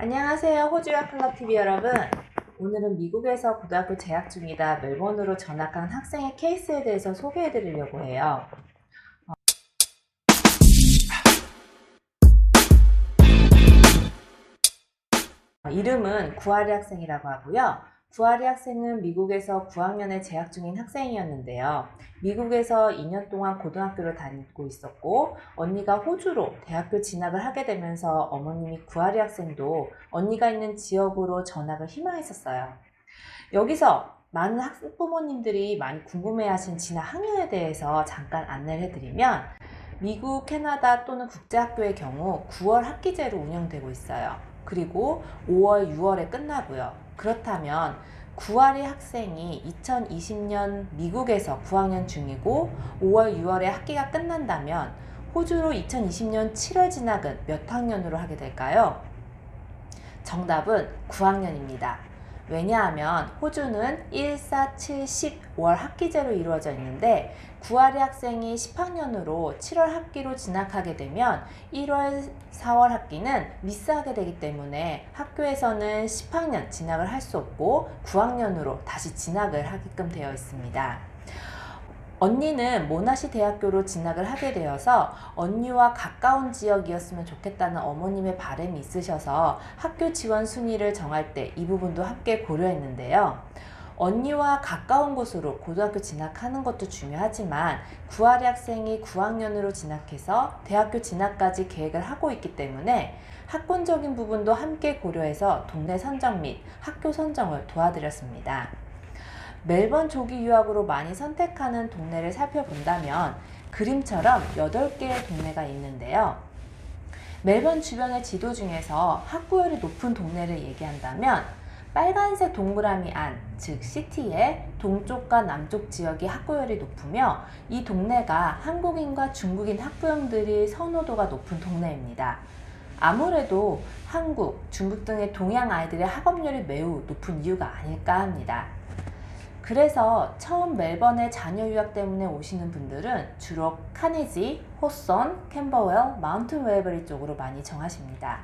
안녕하세요. 호주야 클럽 TV 여러분. 오늘은 미국에서 고등학교 재학 중이다 멜번으로 전학한 학생의 케이스에 대해서 소개해 드리려고 해요. 이름은 구아리 학생이라고 하고요. 구아리 학생은 미국에서 9학년에 재학 중인 학생이었는데요. 미국에서 2년 동안 고등학교를 다니고 있었고 언니가 호주로 대학교 진학을 하게 되면서 어머님이 구아리 학생도 언니가 있는 지역으로 전학을 희망했었어요. 여기서 많은 학부모님들이 많이 궁금해하신 진학 학년에 대해서 잠깐 안내를 해드리면 미국, 캐나다 또는 국제학교의 경우 9월 학기제로 운영되고 있어요. 그리고 5월, 6월에 끝나고요. 그렇다면 9월의 학생이 2020년 미국에서 9학년 중이고 5월, 6월에 학기가 끝난다면 호주로 2020년 7월 진학은 몇 학년으로 하게 될까요? 정답은 9학년입니다. 왜냐하면 호주는 1, 4, 7, 10월 학기제로 이루어져 있는데 9월의 학생이 10학년으로 7월 학기로 진학하게 되면 1월, 4월 학기는 미스하게 되기 때문에 학교에서는 10학년 진학을 할 수 없고 9학년으로 다시 진학을 하게끔 되어 있습니다. 언니는 모나시 대학교로 진학을 하게 되어서 언니와 가까운 지역이었으면 좋겠다는 어머님의 바람이 있으셔서 학교 지원 순위를 정할 때 이 부분도 함께 고려했는데요. 언니와 가까운 곳으로 고등학교 진학하는 것도 중요하지만 9할의 학생이 9학년으로 진학해서 대학교 진학까지 계획을 하고 있기 때문에 학군적인 부분도 함께 고려해서 동네 선정 및 학교 선정을 도와드렸습니다. 멜번 조기 유학으로 많이 선택하는 동네를 살펴본다면 그림처럼 8개의 동네가 있는데요. 멜번 주변의 지도 중에서 학구열이 높은 동네를 얘기한다면 빨간색 동그라미 안, 즉 시티의 동쪽과 남쪽 지역이 학구열이 높으며 이 동네가 한국인과 중국인 학부형들이 선호도가 높은 동네입니다. 아무래도 한국, 중국 등의 동양 아이들의 학업열이 매우 높은 이유가 아닐까 합니다. 그래서 처음 멜번에 자녀 유학 때문에 오시는 분들은 주로 카네지, 호선, 캠버웰, 마운튼 웨이버리 쪽으로 많이 정하십니다.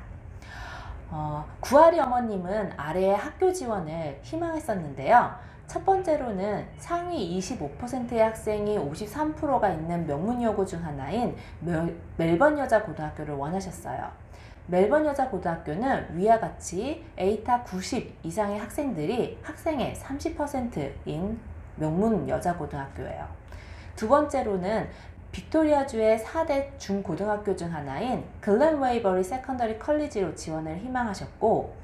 구아리 어머님은 아래의 학교 지원을 희망했었는데요. 첫 번째로는 상위 25%의 학생이 53%가 있는 명문여고 중 하나인 멜번 여자고등학교를 원하셨어요. 멜번 여자고등학교는 위와 같이 에이타 90 이상의 학생들이 학생의 30%인 명문 여자고등학교예요. 두 번째로는 빅토리아주의 4대 중고등학교 중 하나인 글렌 웨이버리 세컨더리 컬리지로 지원을 희망하셨고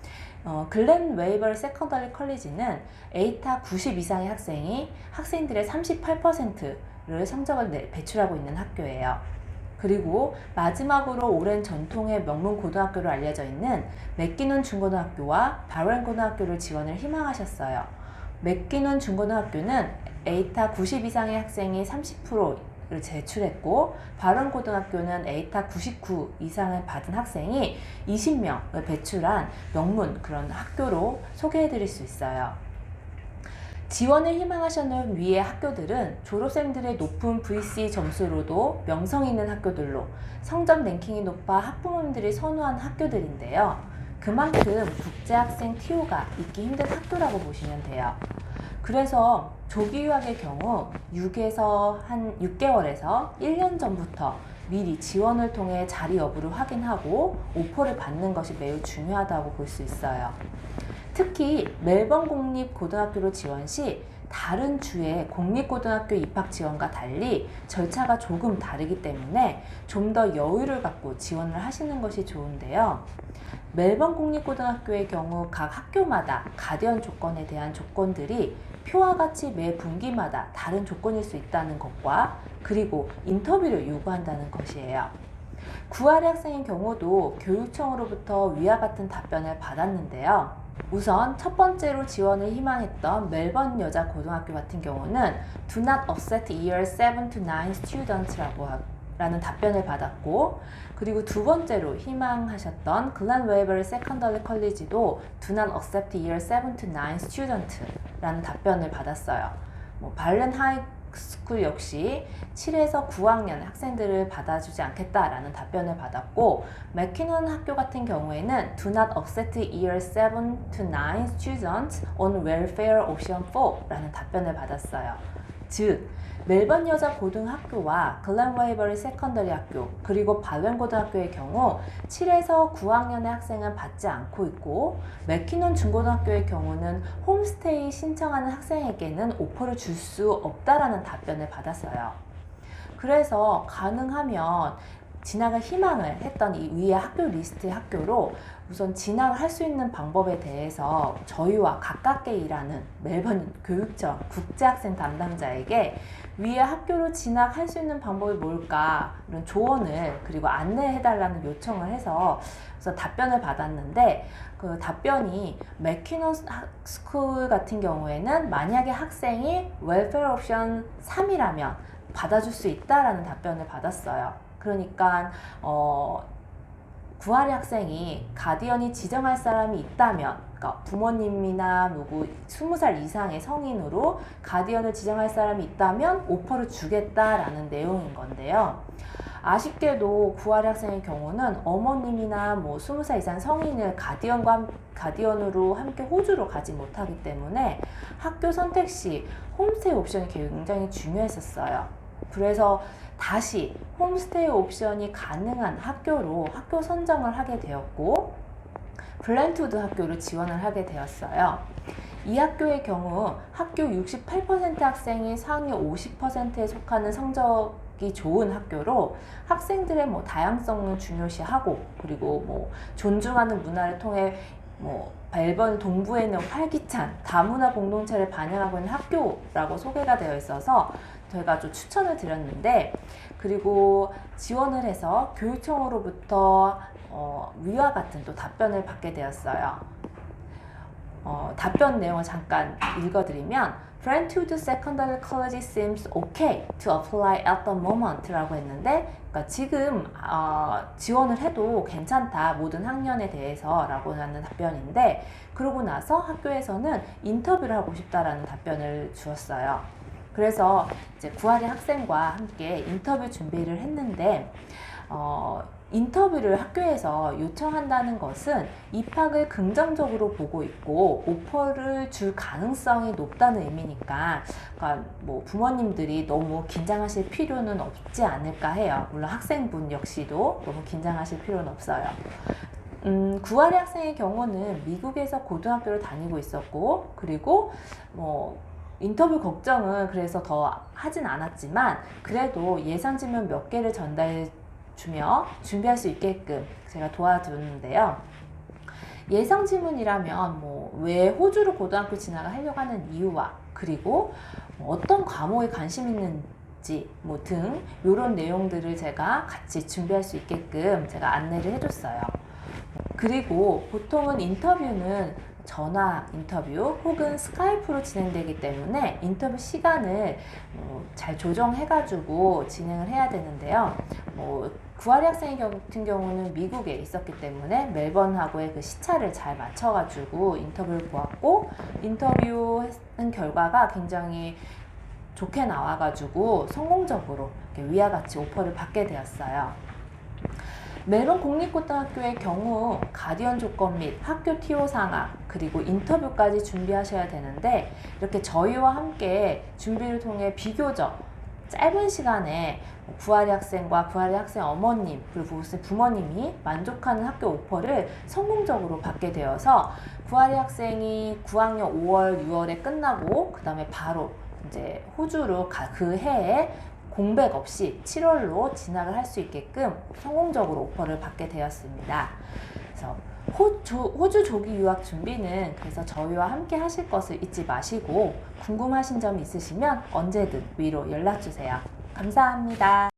글렌 웨이버리 세컨더리 컬리지는 에이타 90 이상의 학생들의 38%를 성적을 배출하고 있는 학교예요. 그리고 마지막으로 오랜 전통의 명문 고등학교로 알려져 있는 맥기논 중고등학교와 바렌 고등학교를 지원을 희망하셨어요. 맥기논 중고등학교는 에이타 90 이상의 학생이 30%를 제출했고 바렌 고등학교는 에이타 99 이상을 받은 학생이 20명을 배출한 명문 그런 학교로 소개해 드릴 수 있어요. 지원을 희망하시는 위의 학교들은 졸업생들의 높은 VC 점수로도 명성 있는 학교들로 성적 랭킹이 높아 학부모님들이 선호한 학교들인데요. 그만큼 국제학생 TO가 있기 힘든 학교라고 보시면 돼요. 그래서 조기 유학의 경우 6개월에서 1년 전부터 미리 지원을 통해 자리 여부를 확인하고 오퍼를 받는 것이 매우 중요하다고 볼 수 있어요. 특히 멜번 공립고등학교로 지원 시 다른 주의 공립고등학교 입학 지원과 달리 절차가 조금 다르기 때문에 좀 더 여유를 갖고 지원을 하시는 것이 좋은데요. 멜번 공립고등학교의 경우 각 학교마다 가디언 조건에 대한 조건들이 표와 같이 매 분기마다 다른 조건일 수 있다는 것과 그리고 인터뷰를 요구한다는 것이에요. 9할의 학생의 경우도 교육청으로부터 위와 같은 답변을 받았는데요. 우선 첫 번째로 지원을 희망했던 멜번 여자 고등학교 같은 경우는 Do not accept year 7 to 9 students라는 답변을 받았고 그리고 두 번째로 희망하셨던 글렌 웨이버리 세컨더리 컬리지도 Do not accept year 7 to 9 student라는 답변을 받았어요. 발렌 스쿨 역시 7에서 9학년 학생들을 받아주지 않겠다라는 답변을 받았고, 맥키넌 학교 같은 경우에는 Do not accept year 7 to 9 students on welfare option 4라는 답변을 받았어요. 즉, 멜번 여자 고등학교와 글렌웨이버리 세컨더리 학교 그리고 발렌 고등학교의 경우 7에서 9학년의 학생은 받지 않고 있고, 맥키논 중고등학교의 경우는 홈스테이 신청하는 학생에게는 오퍼를 줄 수 없다라는 답변을 받았어요. 그래서 가능하면 진학을 희망을 했던 이 위의 학교 리스트의 학교로 우선 진학을 할 수 있는 방법에 대해서 저희와 가깝게 일하는 멜번 교육청 국제학생 담당자에게 위의 학교로 진학할 수 있는 방법이 뭘까 이런 조언을 그리고 안내해달라는 요청을 해서 그래서 답변을 받았는데, 그 답변이 맥키논 스쿨 같은 경우에는 만약에 학생이 웰페어 옵션 3이라면 받아줄 수 있다라는 답변을 받았어요. 그러니까 구하리 학생이 가디언이 지정할 사람이 있다면, 그러니까 부모님이나 누구 20살 이상의 성인으로 가디언을 지정할 사람이 있다면 오퍼를 주겠다라는 내용인 건데요. 아쉽게도 구하리 학생의 경우는 어머님이나 뭐 20살 이상 성인을 가디언으로 함께 호주로 가지 못하기 때문에 학교 선택 시 홈스테이 옵션이 굉장히 중요했었어요. 그래서 다시 홈스테이 옵션이 가능한 학교로 학교 선정을 하게 되었고, 블렌트우드 학교로 지원을 하게 되었어요. 이 학교의 경우 학교 68% 학생이 상위 50%에 속하는 성적이 좋은 학교로 학생들의 뭐 다양성을 중요시하고, 그리고 뭐 존중하는 문화를 통해 뭐 멜번 동부에 있는 활기찬 다문화 공동체를 반영하고 있는 학교라고 소개가 되어 있어서 저희가 좀 추천을 드렸는데, 그리고 지원을 해서 교육청으로부터 위와 같은 또 답변을 받게 되었어요. 답변 내용을 잠깐 읽어드리면, Brentwood Secondary College seems okay to apply at the moment 라고 했는데, 그러니까 지금 지원을 해도 괜찮다 모든 학년에 대해서 라고 하는 답변인데, 그러고 나서 학교에서는 인터뷰를 하고 싶다라는 답변을 주었어요. 그래서 이제 구하리 학생과 함께 인터뷰 준비를 했는데, 인터뷰를 학교에서 요청한다는 것은 입학을 긍정적으로 보고 있고 오퍼를 줄 가능성이 높다는 의미니까, 그러니까 뭐 부모님들이 너무 긴장하실 필요는 없지 않을까 해요. 물론 학생분 역시도 너무 긴장하실 필요는 없어요. 구하리 학생의 경우는 미국에서 고등학교를 다니고 있었고, 그리고 뭐 인터뷰 걱정은 그래서 더 하진 않았지만 그래도 예상 질문 몇 개를 전달해 주며 준비할 수 있게끔 제가 도와줬는데요. 예상 질문이라면 뭐 왜 호주로 고등학교 진학을 하려고 하는 이유와, 그리고 뭐 어떤 과목에 관심 있는지 뭐 등 이런 내용들을 제가 같이 준비할 수 있게끔 제가 안내를 해줬어요. 그리고 보통은 인터뷰는 전화 인터뷰 혹은 스카이프로 진행되기 때문에 인터뷰 시간을 잘 조정해가지고 진행을 해야 되는데요. 구하리 학생 같은 경우는 미국에 있었기 때문에 멜번하고의 그 시차를 잘 맞춰가지고 인터뷰를 보았고, 인터뷰한 결과가 굉장히 좋게 나와가지고 성공적으로 위와 같이 오퍼를 받게 되었어요. 멜번 공립고등학교의 경우 가디언 조건 및 학교 TO 상황 그리고 인터뷰까지 준비하셔야 되는데, 이렇게 저희와 함께 준비를 통해 비교적 짧은 시간에 구하리 학생과 구하리 학생 어머님 그리고 부모님이 만족하는 학교 오퍼를 성공적으로 받게 되어서 구하리 학생이 9학년 5월, 6월에 끝나고 그 다음에 바로 이제 호주로 그 해에 공백 없이 7월로 진학을 할 수 있게끔 성공적으로 오퍼를 받게 되었습니다. 그래서 호주 조기 유학 준비는 그래서 저희와 함께 하실 것을 잊지 마시고, 궁금하신 점 있으시면 언제든 위로 연락 주세요. 감사합니다.